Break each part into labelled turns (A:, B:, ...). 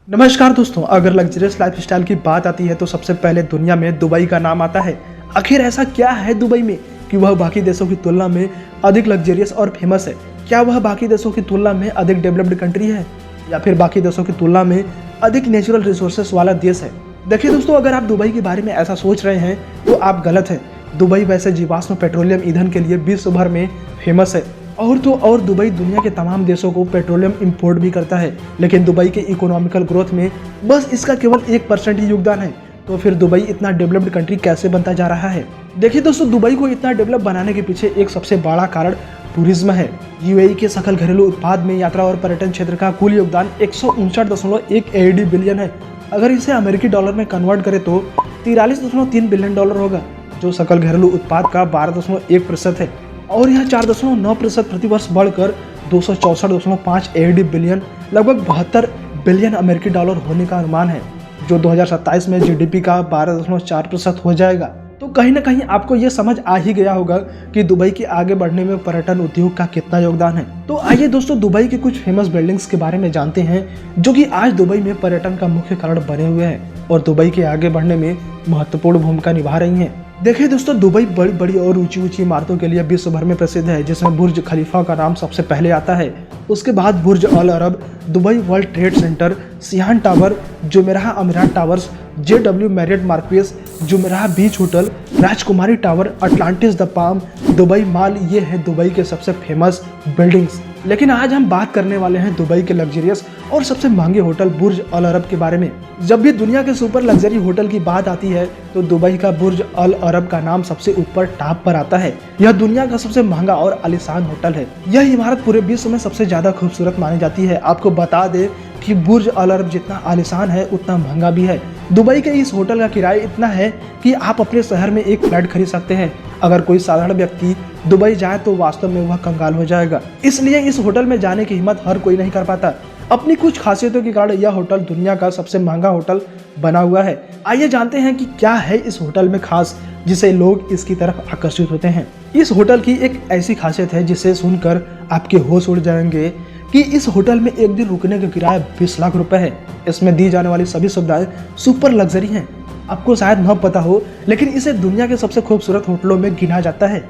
A: नमस्कार दोस्तों, अगर लग्जरियस लाइफस्टाइल की बात आती है तो सबसे पहले दुनिया में दुबई का नाम आता है। आखिर ऐसा क्या है दुबई में कि वह बाकी देशों की तुलना में अधिक लग्जरियस और फेमस है? क्या वह बाकी देशों की तुलना में अधिक डेवलप्ड कंट्री है या फिर बाकी देशों की तुलना में अधिक नेचुरल रिसोर्सेस वाला देश है? देखिए दोस्तों, अगर आप दुबई के बारे में ऐसा सोच रहे हैं तो आप गलत हैं। दुबई वैसे जीवाश्म पेट्रोलियम ईंधन के लिए विश्व भर में फेमस है और दुबई दुनिया के तमाम देशों को पेट्रोलियम इंपोर्ट भी करता है। लेकिन दुबई के इकोनॉमिकल ग्रोथ में बस इसका केवल 1% ही योगदान है। तो फिर दुबई इतना डेवलप्ड कंट्री कैसे बनता जा रहा है? देखिए दोस्तों, दुबई को इतना डेवलप बनाने के पीछे एक सबसे बड़ा कारण टूरिज्म है। यूएई के सकल घरेलू उत्पाद में यात्रा और पर्यटन क्षेत्र का कुल योगदान 159.1 AED बिलियन है। अगर इसे अमेरिकी डॉलर में कन्वर्ट करें तो 43.3 बिलियन डॉलर होगा, जो सकल घरेलू उत्पाद का 12.1% है। और यह 4.9% प्रतिवर्ष बढ़कर 264.5 AED बिलियन, लगभग 72 बिलियन अमेरिकी डॉलर होने का अनुमान है, जो 2027 में जीडीपी का 12.4% हो जाएगा। तो कहीं ना कहीं आपको ये समझ आ ही गया होगा कि दुबई के आगे बढ़ने में पर्यटन उद्योग का कितना योगदान है। तो आइए दोस्तों, दुबई की कुछ फेमस बिल्डिंग्स के बारे में जानते हैं जो कि आज दुबई में पर्यटन का मुख्य कारण बने हुए हैं और दुबई के आगे बढ़ने में महत्वपूर्ण भूमिका निभा रही हैं। देखिए दोस्तों, दुबई बड़ी बड़ी और ऊंची इमारतों के लिए विश्व भर में प्रसिद्ध है, जिसमें बुर्ज खलीफा का नाम सबसे पहले आता है। उसके बाद Burj Al Arab, Dubai World Trade Centre, Cayan Tower, Jumeirah Emirates Towers, JW Marriott Marquis, Jumeirah Beach Hotel, राजकुमारी Tower, Atlantis The Palm, Dubai Mall, ये है दुबई के सबसे फेमस बिल्डिंग्स। लेकिन आज हम बात करने वाले हैं दुबई के लग्जरियस और सबसे महंगे होटल बुर्ज अल अरब के बारे में। जब भी दुनिया के सुपर लग्जरी होटल की बात आती है तो दुबई का बुर्ज अल अरब का नाम सबसे ऊपर टॉप पर आता है। यह दुनिया का सबसे महंगा और आलीशान होटल है। यह इमारत पूरे विश्व में सबसे ज्यादा खूबसूरत मानी जाती है। आपको बता दें कि बुर्ज अल अरब जितना आलीशान है उतना महंगा भी है। दुबई के इस होटल का किराया इतना है कि आप अपने शहर में एक फ्लैट खरीद सकते हैं। अगर कोई साधारण व्यक्ति दुबई जाए तो वास्तव में वह कंगाल हो जाएगा। इसलिए इस होटल में जाने की हिम्मत हर कोई नहीं कर पाता। अपनी कुछ खासियतों के कारण यह होटल दुनिया का सबसे महंगा होटल बना हुआ है। आइए जानते हैं कि क्या है इस होटल में खास जिसे लोग इसकी तरफ आकर्षित होते हैं। इस होटल की एक ऐसी खासियत है जिसे सुनकर आपके होश उड़ जाएंगे कि इस होटल में एक दिन रुकने का किराया 20 लाख रुपए है। इसमें दी जाने वाली सभी सुविधाएं सुपर लग्जरी हैं। आपको शायद न पता हो, लेकिन इसे दुनिया के सबसे खूबसूरत होटलों में गिना जाता है।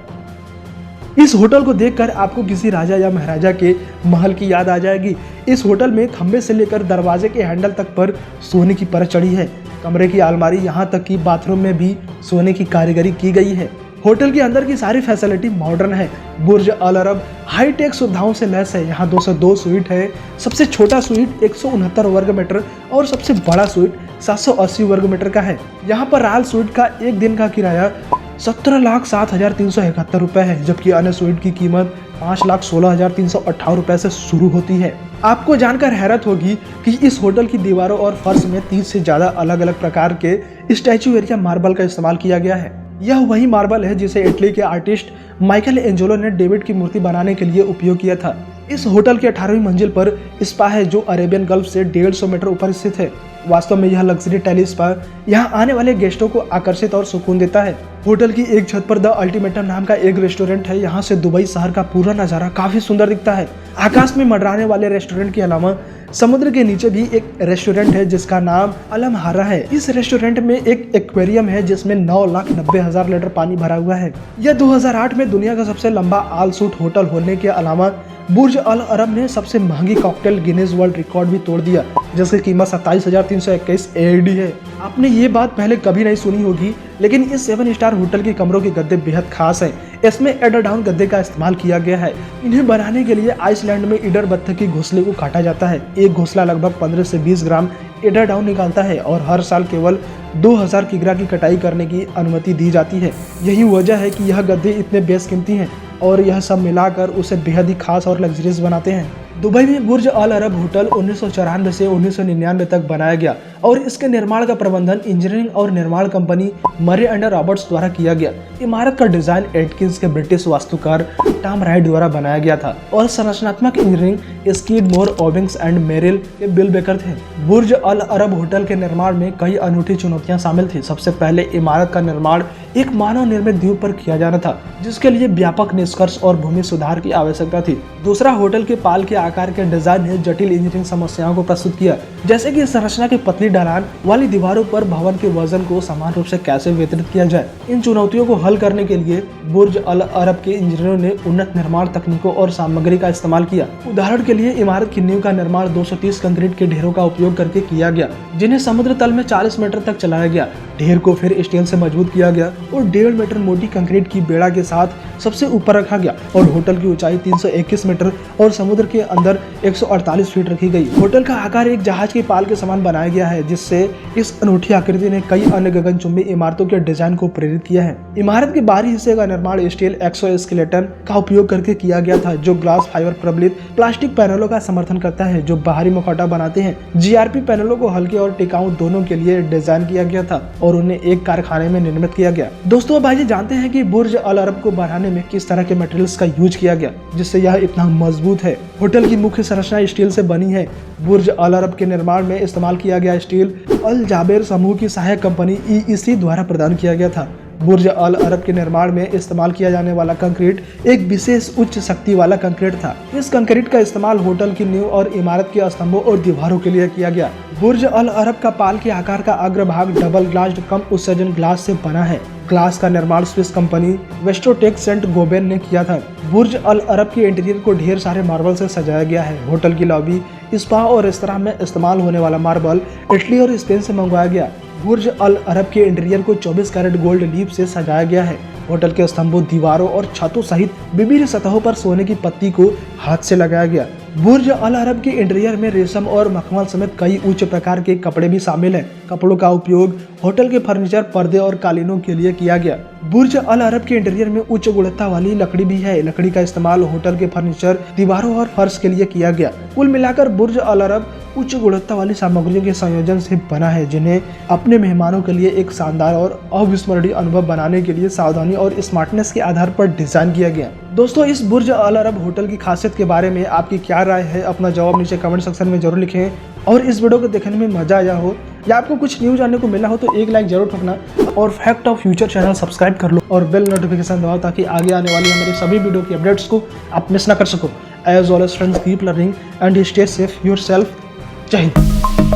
A: इस होटल को देखकर आपको किसी राजा या महाराजा के महल की याद आ जाएगी। इस होटल में खंबे से लेकर दरवाजे के हैंडल तक पर सोने की परत चढ़ी है। कमरे की अलमारी, यहाँ तक कि बाथरूम में भी सोने की कारीगरी की गई है। होटल के अंदर की सारी फैसिलिटी मॉडर्न है। बुर्ज अल अरब हाईटेक सुविधाओं से लैस है। यहाँ 202 स्वीट है। सबसे छोटा स्वीट 169 वर्ग मीटर और सबसे बड़ा स्वीट 780 वर्ग मीटर का है। यहाँ पर रॉयल स्वीट का एक दिन का किराया 17,07,371 रुपए है, जबकि अन्य स्वीट की कीमत 5,16,358 रुपए से शुरू होती है। आपको जानकर हैरत होगी कि इस होटल की दीवारों और फर्श में 30 से ज्यादा अलग अलग प्रकार के स्टैचू एरिया मार्बल का इस्तेमाल किया गया है। यह वही मार्बल है जिसे इटली के आर्टिस्ट माइकल एंजेलो ने डेविड की मूर्ति बनाने के लिए उपयोग किया था। इस होटल की 18वीं मंजिल पर स्पा है जो अरेबियन गल्फ से 150 मीटर ऊपर स्थित है। वास्तव में यह लग्जरी टेली स्पा यहाँ आने वाले गेस्टों को आकर्षित और सुकून देता है। होटल की एक छत पर द अल्टीमेटम नाम का एक रेस्टोरेंट है। यहाँ से दुबई शहर का पूरा नजारा काफी सुंदर दिखता है। आकाश में मंडराने वाले रेस्टोरेंट के अलावा समुद्र के नीचे भी एक रेस्टोरेंट है जिसका नाम अलमहारा है। इस रेस्टोरेंट में एक एक्वेरियम है जिसमें 9,90,000 लीटर पानी भरा हुआ है। यह 2008 में दुनिया का सबसे लंबा आल सूट होटल होने के अलावा बुर्ज अल अरब ने सबसे महंगी कॉकटेल गिनीज वर्ल्ड रिकॉर्ड भी तोड़ दिया, जिसकी कीमत 27,321 AED है। आपने ये बात पहले कभी नहीं सुनी होगी, लेकिन इस 7 स्टार होटल के कमरों के गद्दे बेहद खास हैं। इसमें एडर डाउन गद्दे का इस्तेमाल किया गया है। इन्हें बनाने के लिए आइसलैंड में ईडर बत्तख की घोंसले को काटा जाता है। एक घोंसला लगभग 15 से 20 ग्राम एडर डाउन निकालता है और हर साल केवल 2000 किग्रा की कटाई करने की अनुमति दी जाती है। यही वजह है कि यह गद्दे इतने बेशकीमती हैं और यह सब मिलाकर उसे बेहद ही खास और लग्जरियस बनाते हैं। दुबई में बुर्ज अल अरब होटल 1994 से 1999 तक बनाया गया और इसके निर्माण का प्रबंधन इंजीनियरिंग और निर्माण कंपनी मरे एंड रॉबर्ट्स द्वारा किया गया। इमारत का डिजाइन एटकिंस के ब्रिटिश वास्तुकार टॉम राइट द्वारा बनाया गया था और संरचनात्मक इंजीनियरिंग स्कीडमोर, ओबिंग्स एंड मेरिल के बिल बेकर थे। बुर्ज अल अरब होटल के निर्माण में कई अनूठी चुनौतियां शामिल थी। सबसे पहले इमारत का निर्माण एक मानव निर्मित द्वीप पर किया जाना था, जिसके लिए व्यापक निष्कर्ष और भूमि सुधार की आवश्यकता थी। दूसरा, होटल के पाल के आकार के डिजाइन ने जटिल इंजीनियरिंग समस्याओं को प्रस्तुत किया, जैसे कि संरचना की पतली ढलान वाली दीवारों पर भवन के वजन को समान रूप से कैसे वितरित किया जाए। इन चुनौतियों को हल करने के लिए बुर्ज अल अरब के इंजीनियरों ने उन्नत निर्माण तकनीकों और सामग्री का इस्तेमाल किया। उदाहरण के लिए इमारत की नींव का निर्माण 230 कंक्रीट के ढेरों का उपयोग करके किया गया, जिन्हें समुद्र तल में 40 मीटर तक चलाया गया। ढेर को फिर स्टील से मजबूत किया गया और 1.5 मीटर मोटी कंक्रीट की बेड़ा के साथ सबसे ऊपर रखा गया और होटल की ऊंचाई 321 मीटर और समुद्र के अंदर 148 फीट रखी गई। होटल का आकार एक जहाज की पाल के समान बनाया गया है, जिससे इस अनूठी आकृति ने कई अन्य गगनचुंबी इमारतों के डिजाइन को प्रेरित किया है। इमारत के बाहरी हिस्से का निर्माण स्टील एक्सोस्केलेटन का उपयोग करके किया गया था, जो ग्लास फाइबर प्रबलित प्लास्टिक पैनलों का समर्थन करता है, जो बाहरी मुखौटा बनाते हैं। जीआरपी पैनलों को हल्के और टिकाऊ दोनों के लिए डिजाइन किया गया था और उन्हें एक कारखाने में निर्मित किया गया। दोस्तों, अब आइए जानते हैं कि बुर्ज अल अरब को बनाने में किस तरह के मटेरियल्स का यूज किया गया, जिससे यह इतना मजबूत है। होटल की मुख्य संरचना स्टील से बनी है। बुर्ज अल अरब के निर्माण में इस्तेमाल किया गया स्टील अल जाबेर समूह की सहायक कंपनी EEC द्वारा प्रदान किया गया था। बुर्ज अल अरब के निर्माण में इस्तेमाल किया जाने वाला कंक्रीट एक विशेष उच्च शक्ति वाला कंक्रीट था। इस कंक्रीट का इस्तेमाल होटल की नींव और इमारत के स्तंभों और दीवारों के लिए किया गया। बुर्ज अल अरब का पाल के आकार का अग्रभाग डबल ग्लास्ड कम उत्सर्जन ग्लास से बना है। ग्लास का निर्माण स्विस कंपनी वेस्टोटेक सेंट गोबेन ने किया था। बुर्ज अल अरब के इंटीरियर को ढेर सारे मार्बल से सजाया गया है। होटल की लॉबी, स्पा और रेस्तरां में इस्तेमाल होने वाला मार्बल इटली और स्पेन से मंगवाया गया। बुर्ज अल अरब के इंटीरियर को 24 कैरेट गोल्ड लीफ से सजाया गया है। होटल के स्तंभों, दीवारों और छतों सहित विभिन्न सतहों पर सोने की पत्ती को हाथ से लगाया गया। बुर्ज अल अरब के इंटीरियर में रेशम और मखमल समेत कई उच्च प्रकार के कपड़े भी शामिल हैं। कपड़ों का उपयोग होटल के फर्नीचर, पर्दे और कालीनों के लिए किया गया। बुर्ज अल अरब के इंटीरियर में उच्च गुणवत्ता वाली लकड़ी भी है। लकड़ी का इस्तेमाल होटल के फर्नीचर, दीवारों और फर्श के लिए किया गया। कुल मिलाकर बुर्ज अल अरब उच्च गुणवत्ता वाली सामग्रियों के संयोजन से बना है, जिन्हें अपने मेहमानों के लिए एक शानदार और अविस्मरणीय अनुभव बनाने के लिए सावधानी और स्मार्टनेस के आधार पर डिजाइन किया गया। दोस्तों, इस बुर्ज अल अरब होटल की खासियत के बारे में आपकी क्या राय है? अपना जवाब नीचे कमेंट सेक्शन में जरूर लिखें। और इस वीडियो को देखने में मजा आया हो या आपको कुछ न्यूज जानने को मिला हो तो एक लाइक जरूर ठोकना और fact of future channel subscribe कर लो और बेल नोटिफिकेशन दबाओ, ताकि आगे आने वाली हमारी सभी वीडियो की अपडेट्स को आप मिस ना कर सको। As always friends, keep learning and stay safe yourself. जय हिंद।